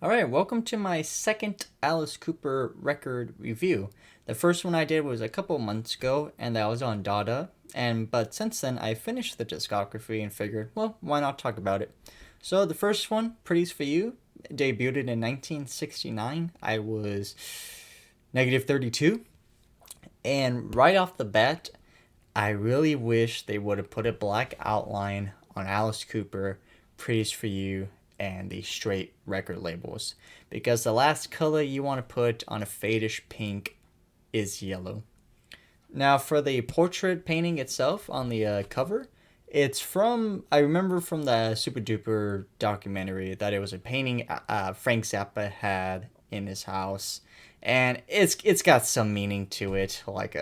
All right, welcome to my second Alice Cooper record review. The first one I did was a couple months ago, and that was on Dada. But since then, I finished the discography and figured, well, why not talk about it? So the first one, "Pretties for You," debuted in 1969. I was negative 32, and right off the bat, I really wish they would have put a black outline on Alice Cooper, "Pretties for You," and the straight record labels, because the last color you want to put on a fadish pink is yellow. Now, for the portrait painting itself on the cover, it's from, I remember from the Super Duper documentary that it was a painting Frank Zappa had in his house, and it's got some meaning to it, like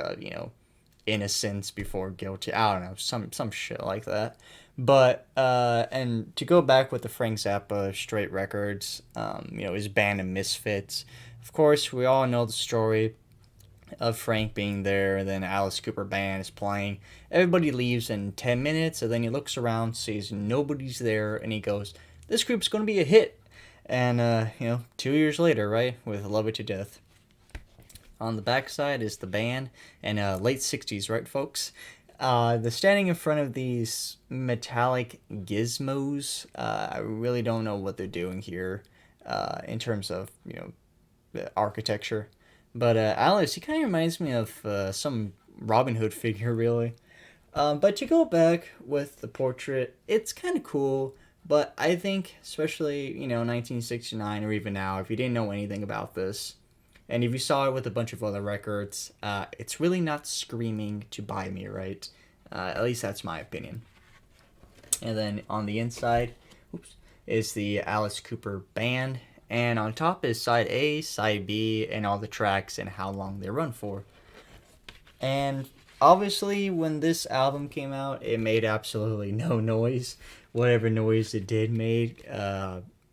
innocence before guilty. I don't know, some shit like that. But and to go back with the Frank Zappa straight records, his band of misfits. Of course, we all know the story of Frank being there. Then Alice Cooper band is playing. Everybody leaves in 10 minutes, and then he looks around, sees nobody's there, and he goes, "This group's gonna be a hit." And 2 years later, right, with "Love It to Death." On the backside is the band, and late 60s, right, folks? The standing in front of these metallic gizmos, I really don't know what they're doing here in terms of, the architecture. But Alice, he kind of reminds me of some Robin Hood figure, really. But to go back with the portrait, it's kind of cool. But I think, especially, 1969 or even now, if you didn't know anything about this, and if you saw it with a bunch of other records, it's really not screaming to buy me, right? At least that's my opinion. And then on the inside, oops, is the Alice Cooper band. And on top is side A, side B, and all the tracks and how long they run for. And obviously, when this album came out, it made absolutely no noise. Whatever noise it did made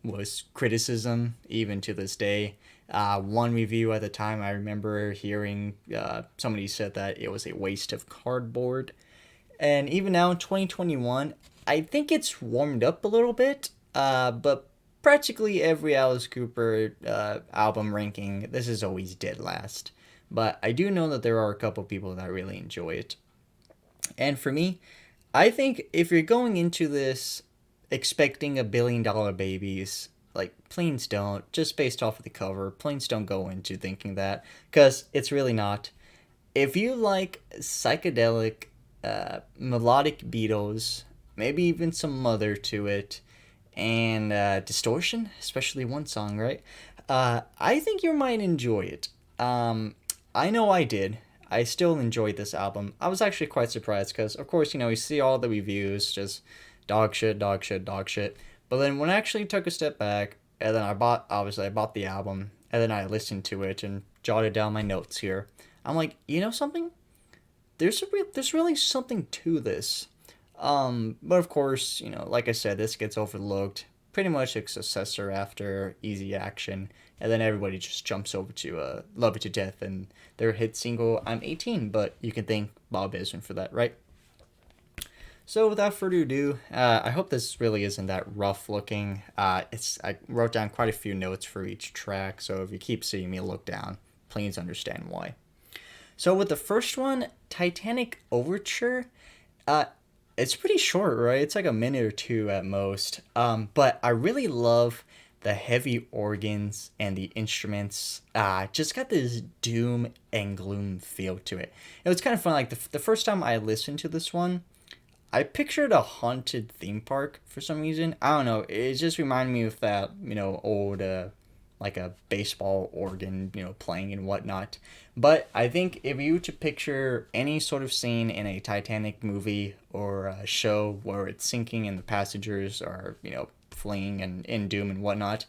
was criticism, even to this day. One review at the time, I remember hearing somebody said that it was a waste of cardboard. And even now in 2021, I think it's warmed up a little bit, but practically every Alice Cooper album ranking, this is always dead last. But I do know that there are a couple people that really enjoy it. And for me, I think if you're going into this expecting $1 billion babies, like, planes don't, just based off of the cover, planes don't go into thinking that, because it's really not. If you like psychedelic, melodic Beatles, maybe even some Mother to it, and distortion, especially one song, right? I think you might enjoy it. I know I did. I still enjoyed this album. I was actually quite surprised because, of course, you see all the reviews, just dog shit, dog shit, dog shit. But then when I actually took a step back, and then I bought the album, and then I listened to it and jotted down my notes here. I'm like, you know something? There's really something to this. But of course, like I said, this gets overlooked. Pretty much a successor after Easy Action, and then everybody just jumps over to Love It to Death and their hit single "I'm 18." But you can thank Bob Ezrin for that, right? So without further ado, I hope this really isn't that rough looking. I wrote down quite a few notes for each track, so if you keep seeing me look down, please understand why. So with the first one, Titanic Overture, uh, it's pretty short, right? It's like a minute or two at most. But I really love the heavy organs and the instruments. Just got this doom and gloom feel to it. It was kind of fun. Like the first time I listened to this one, I pictured a haunted theme park for some reason. I don't know. It just reminded me of that, old, like a baseball organ, playing and whatnot. But I think if you were to picture any sort of scene in a Titanic movie or a show where it's sinking and the passengers are, fleeing and in doom and whatnot,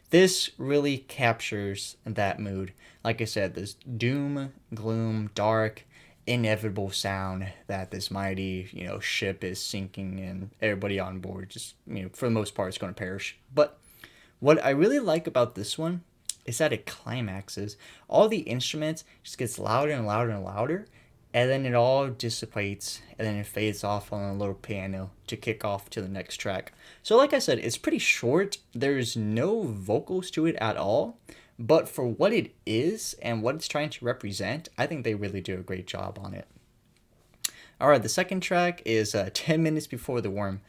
this really captures that mood. Like I said, this doom, gloom, dark, inevitable sound that this mighty, ship is sinking and everybody on board just, for the most part, is going to perish. But what I really like about this one is that it climaxes. All the instruments just gets louder and louder and louder, and then it all dissipates, and then it fades off on a little piano to kick off to the next track. So, like I said, it's pretty short. There's no vocals to it at all, but for what it is and what it's trying to represent, I think they really do a great job on it. All right, the second track is 10 Minutes Before the Worm.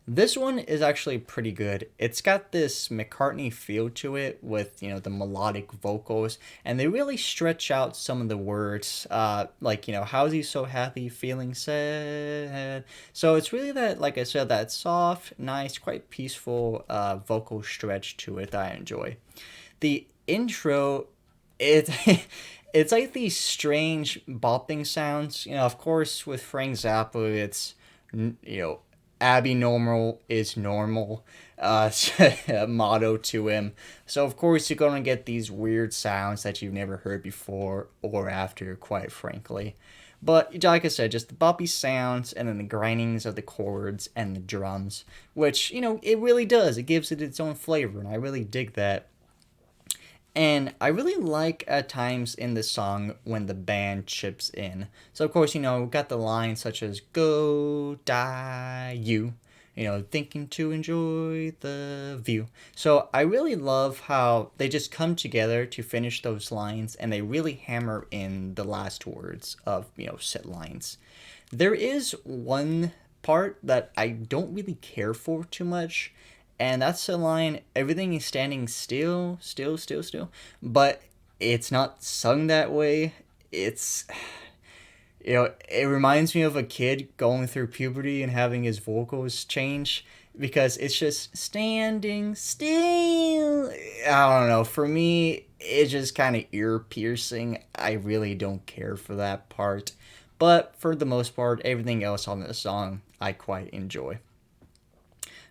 This one is actually pretty good. It's got this McCartney feel to it with, the melodic vocals, and they really stretch out some of the words. Like, how's he so happy, feeling sad? So it's really that, like I said, that soft, nice, quite peaceful vocal stretch to it that I enjoy. The intro, it it's like these strange bopping sounds. Of course, with Frank Zappa, it's you know Abby normal is normal motto to him. So of course you're gonna get these weird sounds that you've never heard before or after, quite frankly. But like I said, just the boppy sounds and then the grindings of the chords and the drums, which it really does. It gives it its own flavor, and I really dig that. And I really like at times in the song when the band chips in. So of course, we've got the lines such as "Go die you," thinking to enjoy the view. So I really love how they just come together to finish those lines, and they really hammer in the last words of set lines. There is one part that I don't really care for too much, and that's the line, everything is standing still, still, still, still. But it's not sung that way. It's, it reminds me of a kid going through puberty and having his vocals change because it's just standing still. I don't know. For me, it's just kind of ear piercing. I really don't care for that part. But for the most part, everything else on this song I quite enjoy.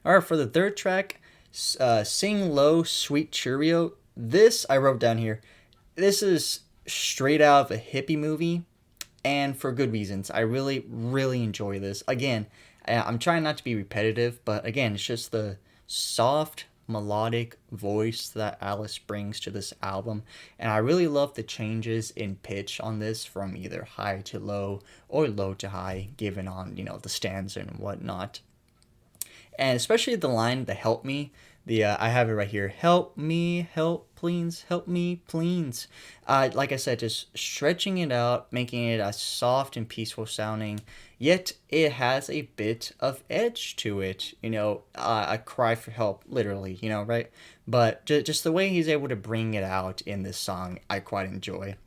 All right, for the third track, Sing Low, Sweet Cheerio. This I wrote down here. This is straight out of a hippie movie, and for good reasons. I really, really enjoy this. Again, I'm trying not to be repetitive, but again, it's just the soft, melodic voice that Alice brings to this album, and I really love the changes in pitch on this from either high to low or low to high, given on the stanza and whatnot, and especially the line, the "help me." I have it right here. Help me, help, please, help me, please. Like I said, just stretching it out, making it a soft and peaceful sounding, yet it has a bit of edge to it. A cry for help, literally. Right? But just the way he's able to bring it out in this song, I quite enjoy.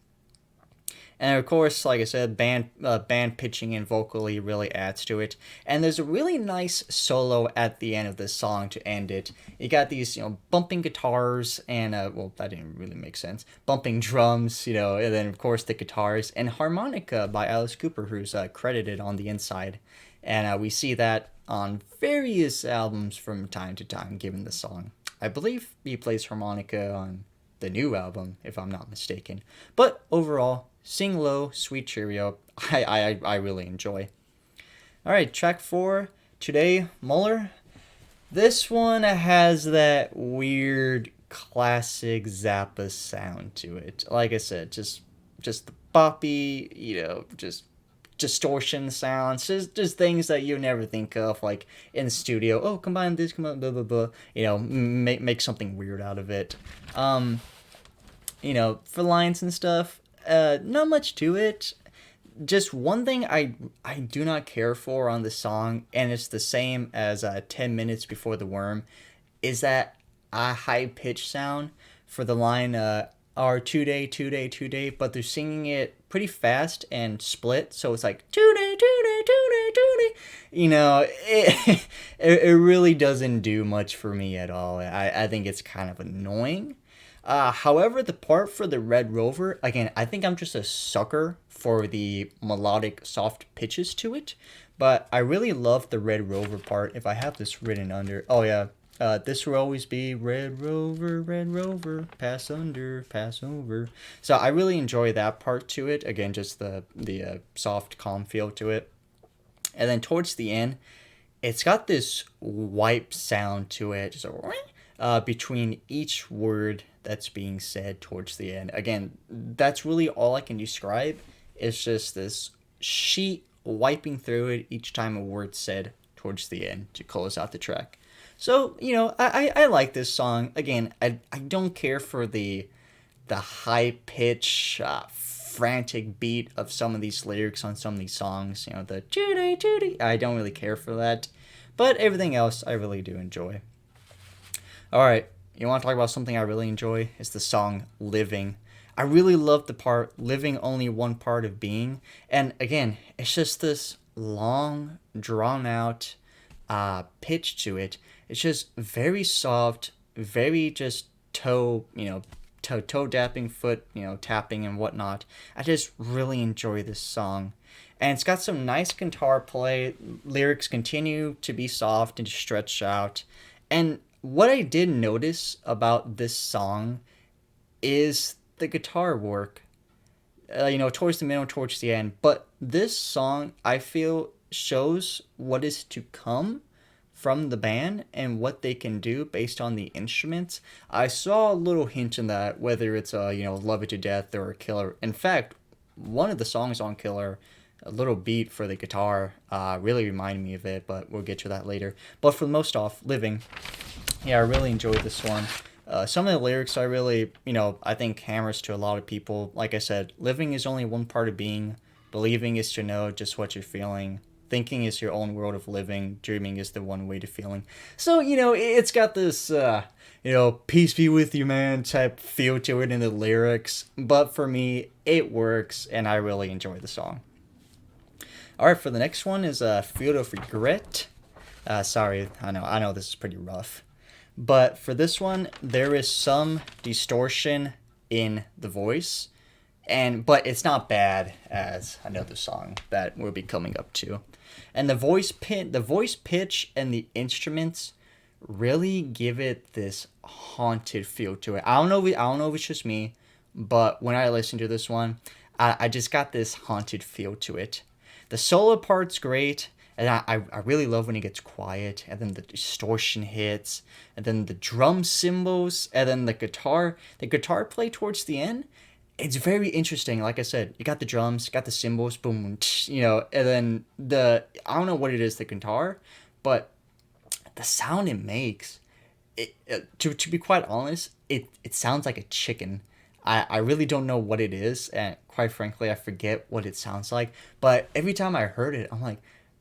And of course, like I said, band pitching in vocally really adds to it. And there's a really nice solo at the end of this song to end it. You got these bumping guitars and well, that didn't really make sense. Bumping drums, and then of course the guitars and harmonica by Alice Cooper, who's credited on the inside. And we see that on various albums from time to time, given the song. I believe he plays harmonica on the new album, if I'm not mistaken. But overall, Sing Low, Sweet Cheerio, I really enjoy. All right, track 4, Today, Muller. This one has that weird classic Zappa sound to it. Like I said, just the boppy, just distortion sounds, just things that you never think of, like in the studio. Oh, combine this, combine blah blah blah. Make something weird out of it. For lines and stuff, not much to it. Just one thing I do not care for on the song, and it's the same as 10 Minutes Before the Worm, is that a high pitch sound for the line our today, today, today, but they're singing it pretty fast and split, so it's like today, today, today, today. It really doesn't do much for me at all. I think it's kind of annoying. However, the part for the Red Rover, again, I think I'm just a sucker for the melodic soft pitches to it, but I really love the Red Rover part. If I have this written under, oh yeah, this will always be Red Rover, pass under, pass over. So I really enjoy that part to it. Again, just the soft, calm feel to it. And then towards the end, it's got this wipe sound to it, just between each word that's being said towards the end. Again, that's really all I can describe. It's just this sheet wiping through it each time a word said towards the end to close out the track. So, I like this song. Again, I don't care for the high pitch, frantic beat of some of these lyrics on some of these songs. The Judy Judy. I don't really care for that, but everything else I really do enjoy. All right, you want to talk about something I really enjoy? It's the song "Living." I really love the part "Living only one part of being," and again, it's just this long, drawn out pitch to it. It's just very soft, very just toe tapping, foot tapping and whatnot. I just really enjoy this song, and it's got some nice guitar play. Lyrics continue to be soft and stretched out, and what I did notice about this song is the guitar work. Towards the middle, towards the end. But this song, I feel, shows what is to come from the band and what they can do based on the instruments. I saw a little hint in that, whether it's Love It to Death or Killer. In fact, one of the songs on Killer, a little beat for the guitar, really reminded me of it, but we'll get to that later. But for the most off, Living, yeah, I really enjoyed this one. Some of the lyrics I really, I think hammers to a lot of people. Like I said, living is only one part of being. Believing is to know just what you're feeling. Thinking is your own world of living. Dreaming is the one way to feeling. So, it's got this, peace be with you, man type feel to it in the lyrics. But for me, it works, and I really enjoy the song. All right, for the next one is Field of Regret. Sorry, I know this is pretty rough. But for this one, there is some distortion in the voice, but it's not bad as another song that we'll be coming up to. And the voice pitch, and the instruments really give it this haunted feel to it. I don't know if it's just me, but when I listen to this one, I just got this haunted feel to it. The solo part's great. And I really love when it gets quiet, and then the distortion hits, and then the drum cymbals, and then the guitar play towards the end. It's very interesting. Like I said, you got the drums, got the cymbals, boom, and then I don't know what it is, the guitar, but the sound it makes, to be quite honest, it sounds like a chicken. I really don't know what it is, and quite frankly, I forget what it sounds like. But every time I heard it, I'm like,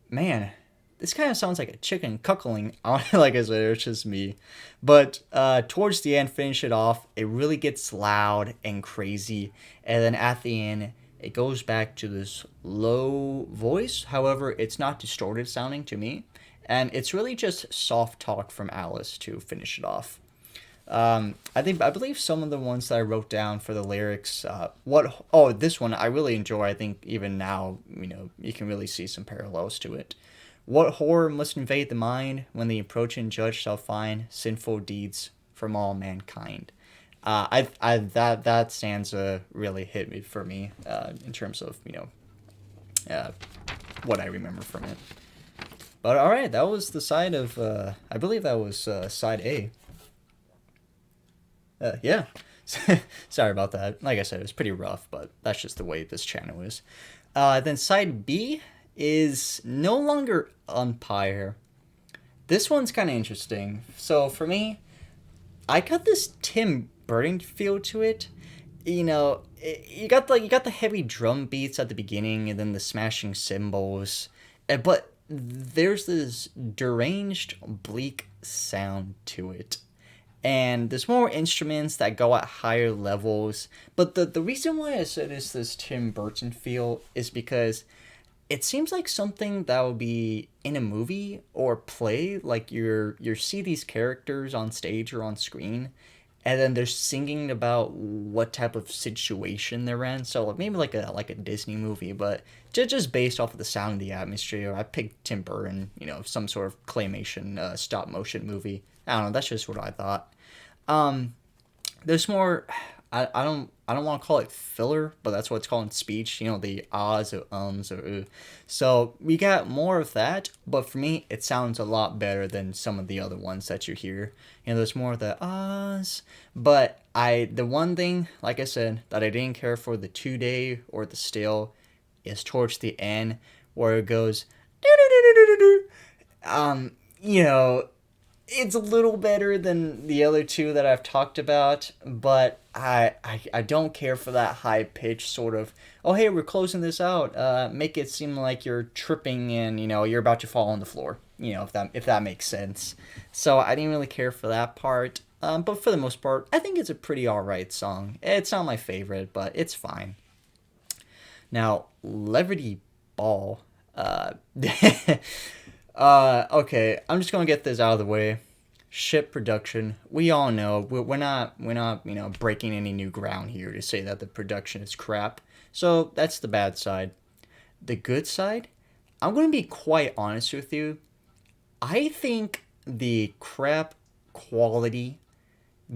man, this kind of sounds like a chicken cuckling. Like I said, it's just me. But towards the end, finish it off, it really gets loud and crazy. And then at the end, it goes back to this low voice. However, it's not distorted sounding to me. And it's really just soft talk from Alice to finish it off. I believe some of the ones that I wrote down for the lyrics, this one I really enjoy. I think even now, you can really see some parallels to it. What horror must invade the mind when the approaching judge shall find sinful deeds from all mankind? That stanza really hit me for me, in terms of, what I remember from it. But all right, that was the side of, I believe that was, side A. Yeah. Sorry about that. Like I said, it was pretty rough, but that's just the way this channel is. Then side B is no longer umpire. This one's kind of interesting. So for me, I got this Tim Burton feel to it. You got the heavy drum beats at the beginning, and then the smashing cymbals, but there's this deranged, bleak sound to it. And there's more instruments that go at higher levels. But the reason why I said it's this Tim Burton feel is because it seems like something that would be in a movie or play. Like you see these characters on stage or on screen, and then they're singing about what type of situation they're in. So maybe like a Disney movie, but just based off of the sound of the atmosphere. I picked Tim Burton, some sort of claymation, stop motion movie. I don't know. That's just what I thought. There's more. I don't want to call it filler, but that's what it's called in speech. The ahs or ums or So we got more of that, but for me, it sounds a lot better than some of the other ones that you hear. There's more of the ahs, but the one thing, like I said, that I didn't care for the 2 day or the still, is towards the end where it goes, "Do-do-do-do-do-do-do." You know, it's a little better than the other two that I've talked about, but I don't care for that high pitch sort of, oh hey, we're closing this out, make it seem like you're tripping and you're about to fall on the floor, if that makes sense. So I didn't really care for that part, but for the most part I think it's a pretty alright song. It's not my favorite, but it's fine. Now, Levity Ball. Okay, I'm just gonna get this out of the way. Ship production. We all know we're not breaking any new ground here to say that the production is crap. So that's the bad side. The good side, I'm gonna be quite honest with you. I think the crap quality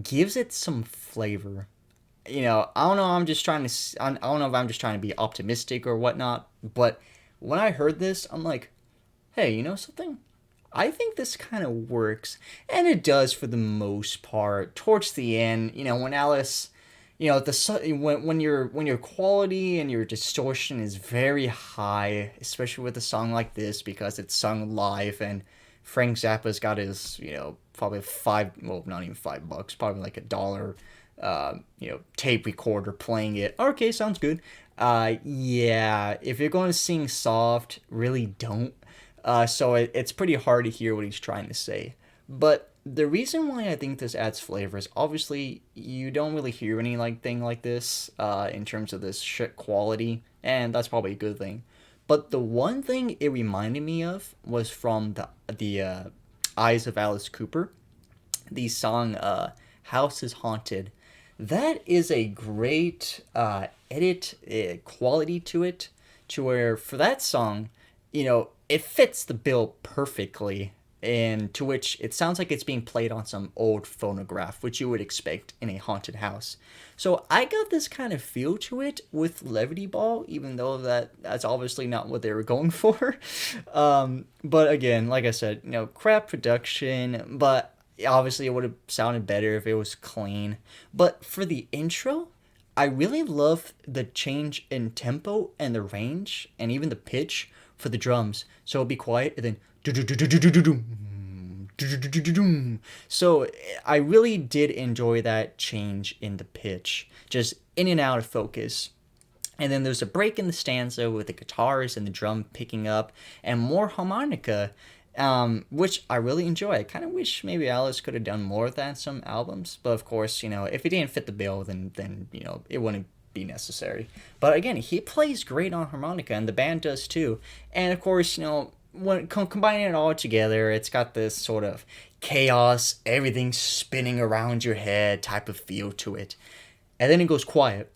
gives it some flavor. I don't know. I don't know if I'm just trying to be optimistic or whatnot. But when I heard this, I'm like, hey, you know something? I think this kind of works, and it does for the most part. Towards the end, when Alice, when your quality and your distortion is very high, especially with a song like this because it's sung live, and Frank Zappa's got his, probably well, not even $5, probably like $1, tape recorder playing it. Okay, sounds good. Yeah, if you're going to sing soft, really don't. So it's pretty hard to hear what he's trying to say. But the reason why I think this adds flavor is obviously you don't really hear anything like this in terms of this shit quality, and that's probably a good thing. But the one thing it reminded me of was from the Eyes of Alice Cooper, the song "House is Haunted." That is a great edit quality to it, to where for that song, it fits the bill perfectly, and to which it sounds like it's being played on some old phonograph, which you would expect in a haunted house. So I got this kind of feel to it with Levity Ball, even though that's obviously not what they were going for. But again, like I said, crap production, but obviously it would have sounded better if it was clean. But for the intro, I really love the change in tempo and the range and even the pitch for the drums. So it'll be quiet and then so I really did enjoy that change in the pitch, just in and out of focus. And then there's a break in the stanza with the guitars and the drum picking up and more harmonica, which I really enjoy. I kind of wish maybe Alice could have done more of that in some albums, but of course, if it didn't fit the bill, then it wouldn't be necessary. But again, he plays great on harmonica, and the band does too. And of course, when combining it all together, it's got this sort of chaos, everything spinning around your head type of feel to it. And then it goes quiet,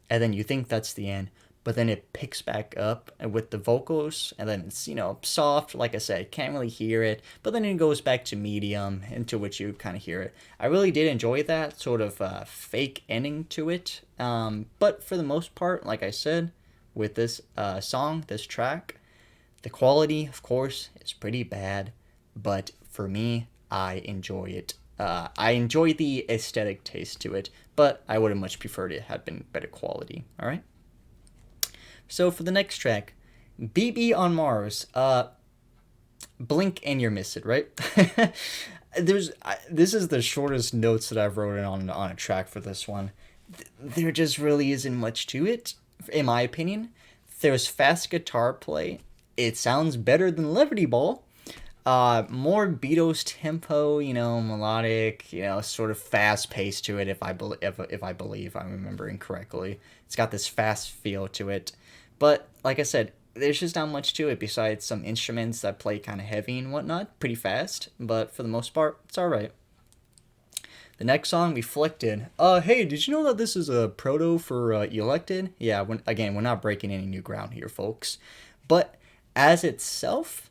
and then you think that's the end, but then it picks back up with the vocals, and then it's soft. Like I said, can't really hear it, but then it goes back to medium, into which you kind of hear it. I really did enjoy that sort of fake ending to it, but for the most part, like I said, with this this track, the quality, of course, is pretty bad, but for me, I enjoy it. I enjoy the aesthetic taste to it, but I would have much preferred it had been better quality. All right. So for the next track, BB on Mars. Blink and you miss it, right? This is the shortest notes that I've wrote on a track for this one. There just really isn't much to it, in my opinion. There's fast guitar play. It sounds better than Levity Ball. More Beatles tempo, melodic, sort of fast pace to it. If I believe I'm remembering correctly, it's got this fast feel to it. But like I said, there's just not much to it besides some instruments that play kind of heavy and whatnot, pretty fast. But for the most part, it's all right. The next song, Reflected. Hey, did you know that this is a proto for Elected? Yeah, we're not breaking any new ground here, folks. But as itself,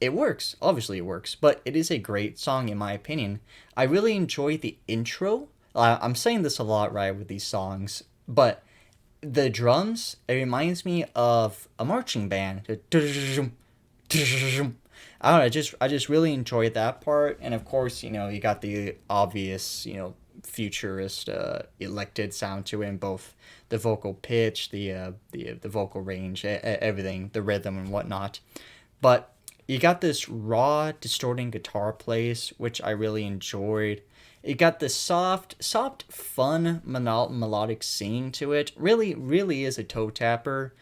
it works. Obviously, it works. But it is a great song, in my opinion. I really enjoy the intro. I'm saying this a lot, right, with these songs. But the drums, it reminds me of a marching band. I don't know, I just really enjoyed that part. And of course, you got the obvious, futurist elected sound to it in both the vocal pitch, the vocal range, everything, the rhythm and whatnot. But you got this raw, distorting guitar plays, which I really enjoyed. It got this soft, fun melodic singing to it. Really, really is a toe tapper.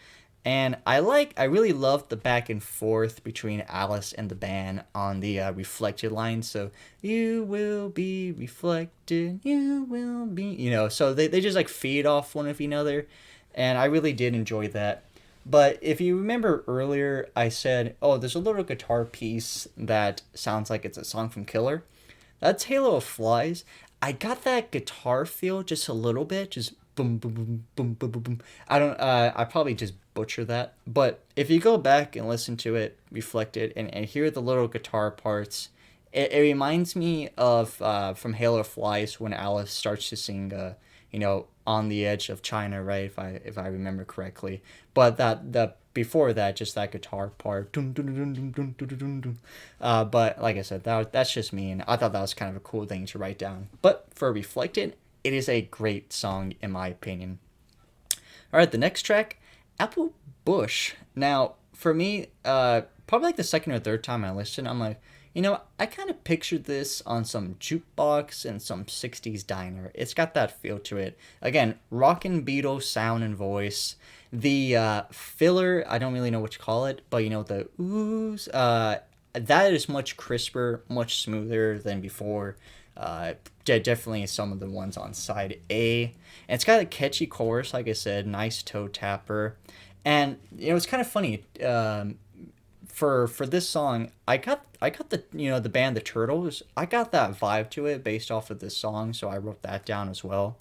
And I really love the back and forth between Alice and the band on the reflected line. So, you will be reflected, you will be, so they just like feed off one of another. And I really did enjoy that. But if you remember earlier, I said, oh, there's a little guitar piece that sounds like it's a song from Killer. That's Halo of Flies. I got that guitar feel just a little bit, just boom, boom, boom, boom, boom, boom, boom. I don't. I probably just butcher that, but if you go back and listen to it, reflect it, and hear the little guitar parts, it reminds me of from Halo of Flies when Alice starts to sing, on the edge of China, right? If I remember correctly, but that the before that, just that guitar part. Dun, dun, dun, dun, dun, dun, dun, dun. But like I said, that's just me, and I thought that was kind of a cool thing to write down. But for Reflected, it is a great song in my opinion. All right, the next track, Apple Bush. Now, for me, probably like the second or third time I listened, I'm like, I kind of pictured this on some jukebox and some 60s diner. It's got that feel to it. Again, rockin' Beatles sound and voice. The filler, I don't really know what to call it, but the oohs, that is much crisper, much smoother than before. Definitely some of the ones on side A. And it's got a catchy chorus, like I said, nice toe tapper. And it's kind of funny. For this song, I got the band the Turtles. I got that vibe to it based off of this song, so I wrote that down as well.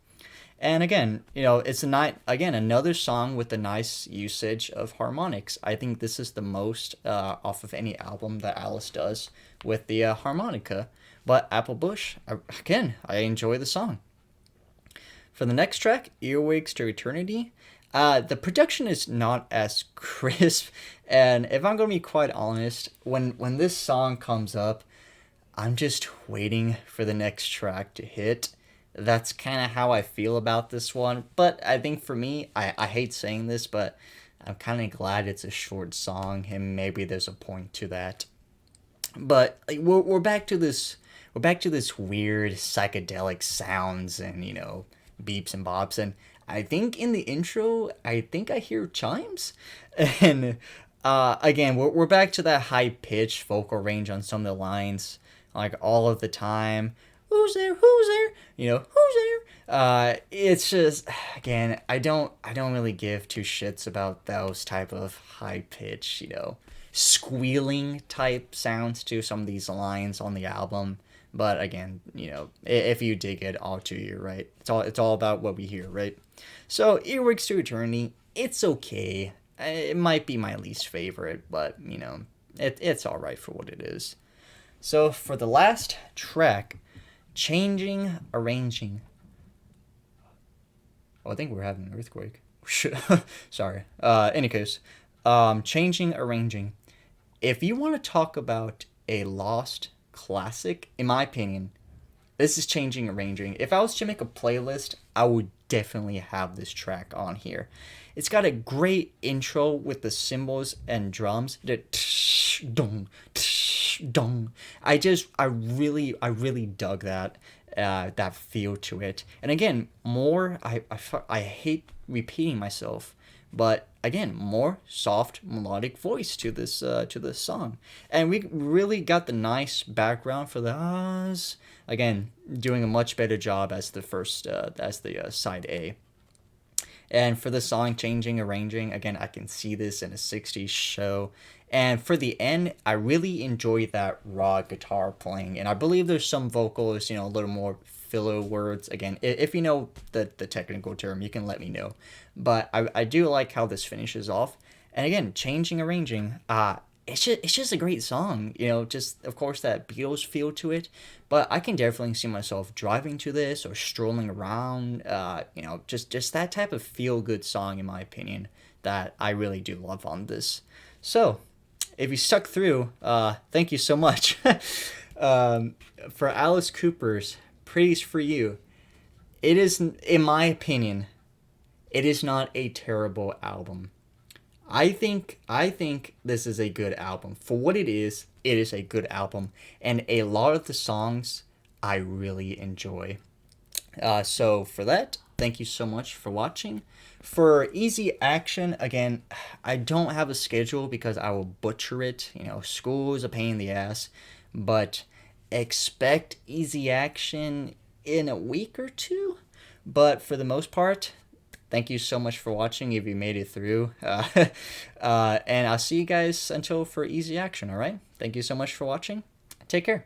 And again, it's a night again another song with a nice usage of harmonics. I think this is the most off of any album that Alice does with the harmonica. But Apple Bush, I enjoy the song. For the next track, Earwigs to Eternity, the production is not as crisp, and if I'm gonna be quite honest, when this song comes up, I'm just waiting for the next track to hit. That's kind of how I feel about this one. But I think for me, I hate saying this, but I'm kind of glad it's a short song, and maybe there's a point to that. But like, we're back to this. We're back to this weird psychedelic sounds and beeps and bops, and I think in the intro, I think I hear chimes, and again, we're back to that high pitched vocal range on some of the lines, like all of the time. Who's there? Who's there? Who's there? It's just again, I don't really give two shits about those type of high pitch, squealing type sounds to some of these lines on the album. But again, if you dig it, all to you, right? It's all about what we hear, right? So Earwigs to Eternity, it's okay. It might be my least favorite, but it's all right for what it is. So for the last track, Changing Arranging. Oh, I think we're having an earthquake. Sorry. Any case, Changing Arranging. If you want to talk about a lost classic, in my opinion, this is Changing Arranging. If I was to make a playlist, I would definitely have this track on here. It's got a great intro with the cymbals and drums. The tsh, dong, tsh, dong. I really dug that feel to it. And again, more I hate repeating myself, but again, more soft melodic voice to this song, and we really got the nice background for the ahs. Again, doing a much better job as the first as the side A. And for the song Changing Arranging, again, I can see this in a 60s show. And for the end, I really enjoy that raw guitar playing. And I believe there's some vocals, a little more filler words. Again, if you know the technical term, you can let me know. But I do like how this finishes off. And again, Changing Arranging, it's just a great song, just of course that Beatles feel to it, but I can definitely see myself driving to this or strolling around, just that type of feel good song in my opinion that I really do love on this. So, if you stuck through, thank you so much. For Alice Cooper's Pretties for You. It is, in my opinion, it is not a terrible album. I think this is a good album. For what it is a good album. And a lot of the songs I really enjoy. So for that, thank you so much for watching. For easy action, again, I don't have a schedule because I will butcher it. School is a pain in the ass, but expect easy action in a week or two. But for the most part, thank you so much for watching if you made it through. And I'll see you guys until for easy action, all right? Thank you so much for watching. Take care.